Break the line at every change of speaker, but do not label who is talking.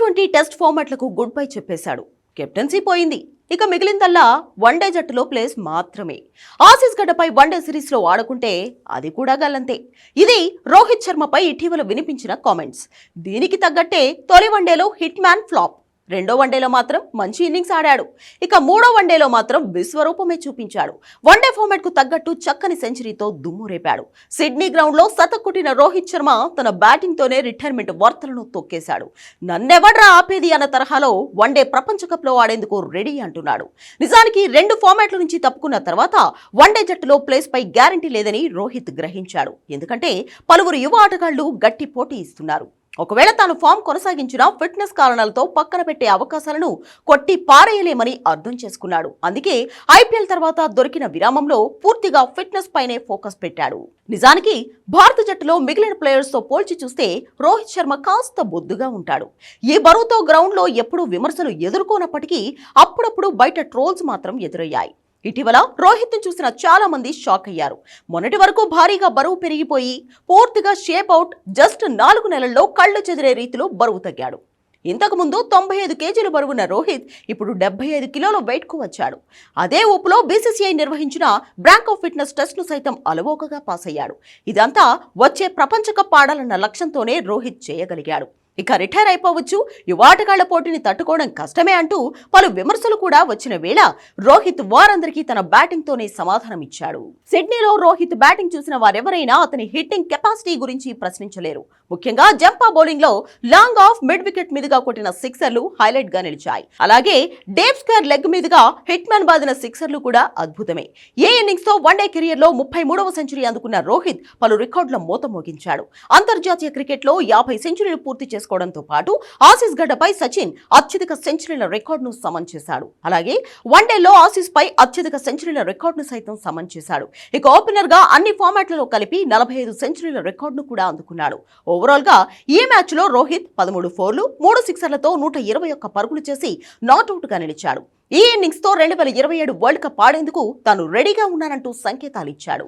T20 test ఫార్మాట్లకు good bye చెప్పేశాడు. Captaincy పోయింది. ఇక మిగిలిందల్లా వన్డే జట్టులో ప్లేస్ మాత్రమే. ఆసీస్ గడ్డపై వన్డే సిరీస్ లో ఆడుకుంటే అది కూడా గల్లంతే. ఇది రోహిత్ శర్మపై ఇటీవల వినిపించిన కామెంట్స్. దీనికి తగ్గట్టే తొలి వన్డేలో హిట్ మ్యాన్ ఫ్లాప్, రెండో వన్డేలో మాత్రం మంచి ఇన్నింగ్స్ ఆడాడు. ఇక మూడో వన్డేలో మాత్రం విశ్వరూపమే చూపించాడు. వన్డే ఫార్మాట్ కు తగ్గట్టు చక్కని సెంచరీతో దుమ్ము రేపాడు. సిడ్నీ గ్రౌండ్ లో శతకొట్టిన రోహిత్ శర్మ తన బ్యాటింగ్ తోనే రిటైర్మెంట్ వార్తలను తొక్కేశాడు. నన్నెవడ్రా ఆపేది అన్న తరహాలో వన్డే ప్రపంచ కప్ లో ఆడేందుకు రెడీ అంటున్నాడు. నిజానికి రెండు ఫార్మాట్ల నుంచి తప్పుకున్న తర్వాత వన్డే జట్టులో ప్లేస్ పై గ్యారంటీ లేదని రోహిత్ గ్రహించాడు. ఎందుకంటే పలువురు యువ ఆటగాళ్లు గట్టి పోటీ ఇస్తున్నారు. ఒకవేళ తాను ఫామ్ కొనసాగించిన ఫిట్నెస్ కారణాలతో పక్కన పెట్టే అవకాశాలను కొట్టి పారేయలేమని అర్థం చేసుకున్నాడు. అందుకే ఐపీఎల్ తర్వాత దొరికిన విరామంలో పూర్తిగా ఫిట్నెస్ పైనే ఫోకస్ పెట్టాడు. నిజానికి భారత జట్టులో మిగిలిన ప్లేయర్స్ తో పోల్చి చూస్తే రోహిత్ శర్మ కాస్త బొద్దుగా ఉంటాడు. ఈ బరువుతో గ్రౌండ్ లో ఎప్పుడూ విమర్శలు ఎదుర్కొన్నప్పటికీ అప్పుడప్పుడు బయట ట్రోల్స్ మాత్రం ఎదురయ్యాయి. ఇటీవల రోహిత్ ను చూసిన చాలా మంది షాక్ అయ్యారు. మొన్నటి వరకు భారీగా బరువు పెరిగిపోయి పూర్తిగా షేప్ అవుట్, జస్ట్ 4 నెలల్లో కళ్ళు చెదిరే రీతిలో బరువు తగ్గాడు. ఇంతకు ముందు 95 కేజీలు బరువున్న రోహిత్ ఇప్పుడు 75 కిలోల వెయిట్ కు వచ్చాడు. అదే ఊపులో బీసీసీఐ నిర్వహించిన బ్రాంక్ ఆఫ్ ఫిట్నెస్ టెస్ట్ ను సైతం అలవోకగా పాస్ అయ్యాడు. ఇదంతా వచ్చే ప్రపంచ కప్ ఆడాలన్న లక్ష్యంతోనే రోహిత్ చేయగలిగాడు. ఇక రిటైర్ అయిపోవచ్చు, యువ ఆటగాళ్ల పోటీని తట్టుకోవడం కష్టమే అంటూ పలు విమర్శలు కూడా వచ్చిన వేళ రోహిత్ వారందరికీ తన బ్యాటింగ్ తోనే సమాధానం ఇచ్చాడు. సిడ్నీలో రోహిత్ బ్యాటింగ్ చూసిన వారెవరైనా అతని హిట్టింగ్ కెపాసిటీ గురించి ప్రశ్నించలేరు. ముఖ్యంగా జంపా బౌలింగ్ లో లాంగ్ ఆఫ్ మిడ్ వికెట్ మీదుగా కొట్టిన సిక్సర్లు హైలైట్ గా నిలిచాయి. అలాగే డేప్ స్క్వేర్ లెగ్ మీదుగా హిట్ మ్యాన్ బాదిన సిక్సర్లు కూడా అద్భుతమే. ఏ ఇన్నింగ్స్ తో వన్డే కెరియర్ లో 33వ సెంచరీ అందుకున్న రోహిత్ పలు రికార్డుల మోత మోగించాడు. అంతర్జాతీయ క్రికెట్ లో 50 సెంచరీలు పూర్తి చేసుకోవడంతో పాటు ఆసీస్ గడ్డపై సచిన్ అత్యధిక సెంచరీల రికార్డును సమన్ చేశాడు. అలాగే వన్డేలో ఆసీస్ పై అత్యధిక సెంచరీల రికార్డును సైతం సమన్ చేశాడు. ఇక ఓపెనర్ గా అన్ని ఫార్మాట్లలో కలిపి 45 సెంచరీల రికార్డును కూడా అందుకున్నాడు. ఓవరాల్ గా ఈ మ్యాచ్ లో రోహిత్ 13 ఫోర్లు, 3 సిక్సర్లతో 121 పరుగులు చేసి నాట్అవుట్ గా నిలిచాడు. ఈ ఇన్నింగ్స్ తో 2027 వరల్డ్ కప్ ఆడేందుకు తాను రెడీగా ఉన్నానంటూ సంకేతాలు ఇచ్చాడు.